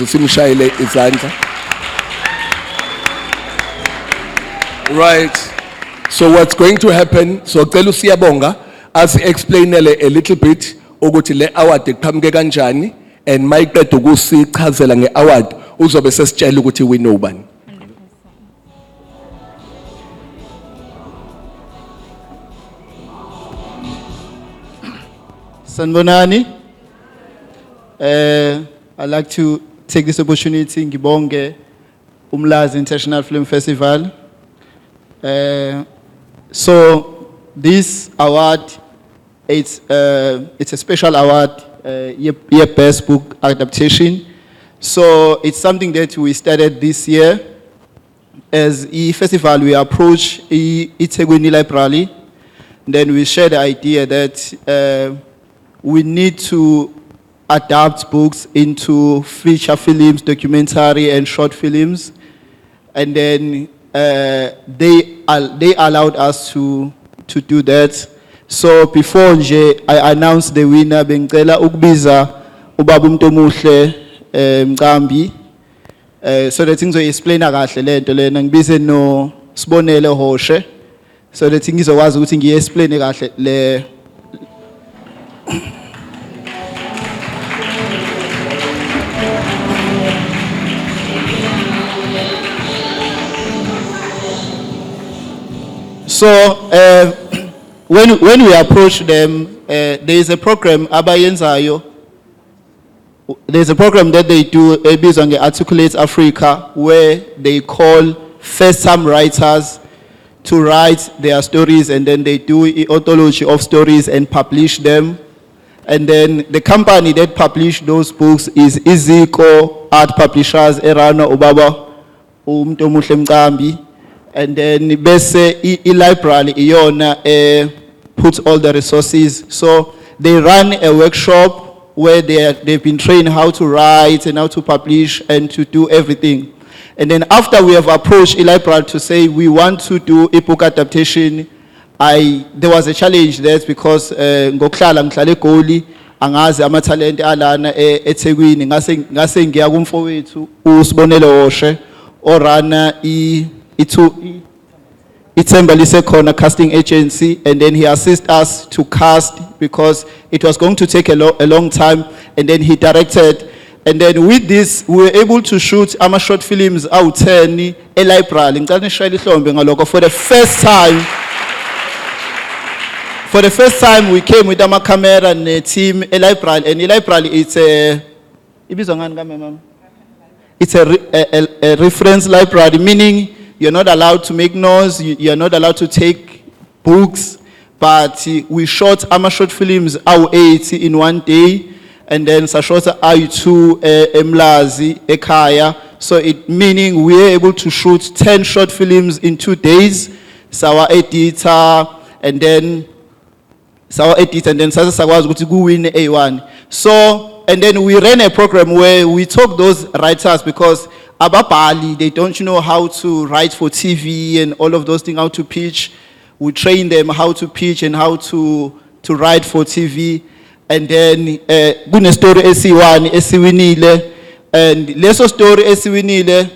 simshayele izandla. Right. So what's going to happen? So cela uSiyabonga asi-explainele a little bit ukuthi le award iqhamuke kanjani and mayiqeda ukusichazela nge-award uzobe sesitshela ukuthi win ubani. Sanbonani, I'd like to take this opportunity in Gibonge Umlazi International Film Festival. So this award, it's a special award, year best book adaptation. So it's something that we started this year. As a festival, we approach Itegweni Library. Then we share the idea that we need to adapt books into feature films, documentary, and short films. And then they allowed us to do that. So before I announced the winner, bengicela ukubiza ubaba Mtomuhle Mkambi. So that things will explain kahle lento lena ngibize no Sibonele Hoshe. So that things ngizokwazi ukuthi ngiexplain kahle le. So when we approach them, there is a program abayenzayo. There's a program that they do based on the Articulate Africa, where they call first-time writers to write their stories, and then they do an anthology of stories and publish them. And then the company that published those books is Iziko Art Publishers, Erana Ubaba Mtomuhle Mkambi. And then bese library iyona puts all the resources. So they run a workshop where they've been trained how to write and how to publish and to do everything. And then after we have approached library to say we want to do a book adaptation, there was a challenge there because ngokuhlala ngihlale eGoli angazi amatalent alana eThekwini ngase ngiya kumfowethu uSibonele Hoshe orana Ithemba Lisekhona casting agency, and then he assists us to cast because it was going to take a long time, and then he directed. And then with this, we were able to shoot our short films out 10 a library. For the first time, we came with our camera and a team a library, and the library it's a reference library, meaning you're not allowed to make noise, you're not allowed to take books, but we shot our short films our 8 in one day, and then Sashota I2 Emlazi Ekaya. So it meaning we were able to shoot 10 short films in 2 days. Sawa editor, and then Sasa Sagwas go win A1. So and then we ran a program where we took those writers because Ababali, they don't know how to write for TV and all of those things, how to pitch. We train them how to pitch and how to write for TV. And then gune story esiwani esiwinile, and leso story esiwinile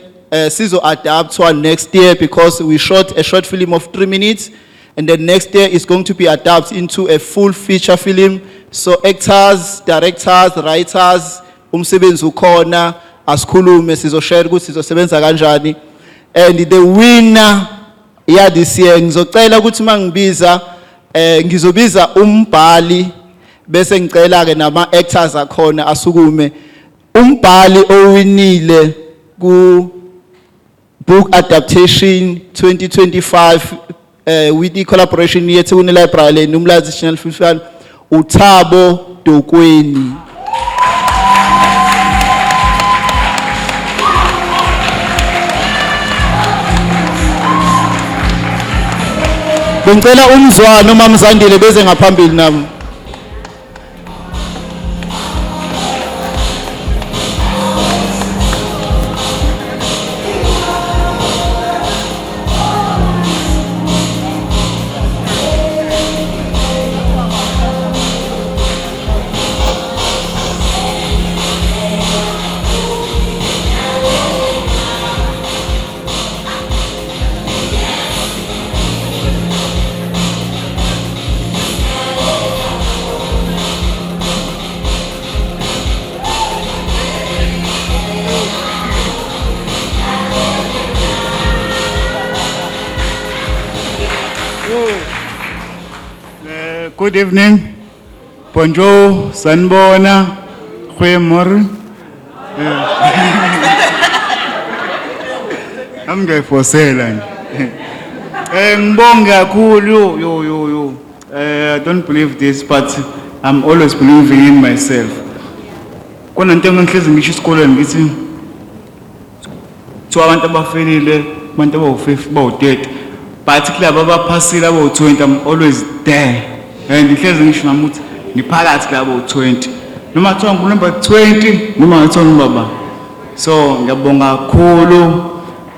sizo adapt to next year because we shot a short film of 3 minutes, and then next year is going to be adapted into a full feature film. So actors, directors, writers, umsebenzi ukhona, asikhulume sizoshare ukuthi sizosebenza kanjani. And the winner this year ngizocela ukuthi mangibiza ngizobiza umbhali bese ngicela ke nama actors akhona asukume. Umbhali owinile ku book adaptation 2025 with the collaboration yethu kune library noMlazi International Festival uThabo Dokweni. Bengicela umzwano uMamzandile beze ngaphambili nami. Good evening. Bonjour, Sanbona, Khwemor. I'm going for sale. Ngibonga kakhulu yo. I don't believe this, but I'm always believing in myself. Kona nto ngihlezi ngisho esikoleni ngithi so abantu abafelile, abantu abawu-5 bawu-30, but kulabo abaphasile abawu-20 I'm always there. And ngihlezi ngisho nami ukuthi ngiphakathi kulabo abawu-20. Noma kuthiwa nginumber 20 noma kuthiwa ngibaba. So ngiyabonga kakhulu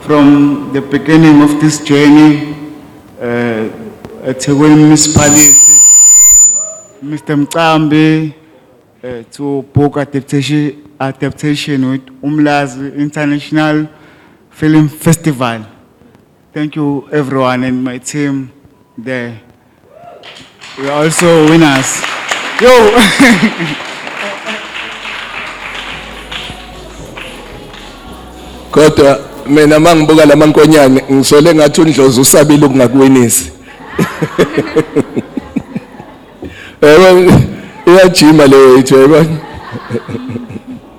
from the beginning of this journey at Tegweni Municipality, Mr. Mcambi, to book adaptation with Umlazi International Film Festival. Thank you everyone and my team there. We are also winners. Yo! Kodwa mina mangibuka lamankonyane ngisole ngathi uNdlozi usabile ukungakwinisi. Yebo iyajima leyo yethu yebo.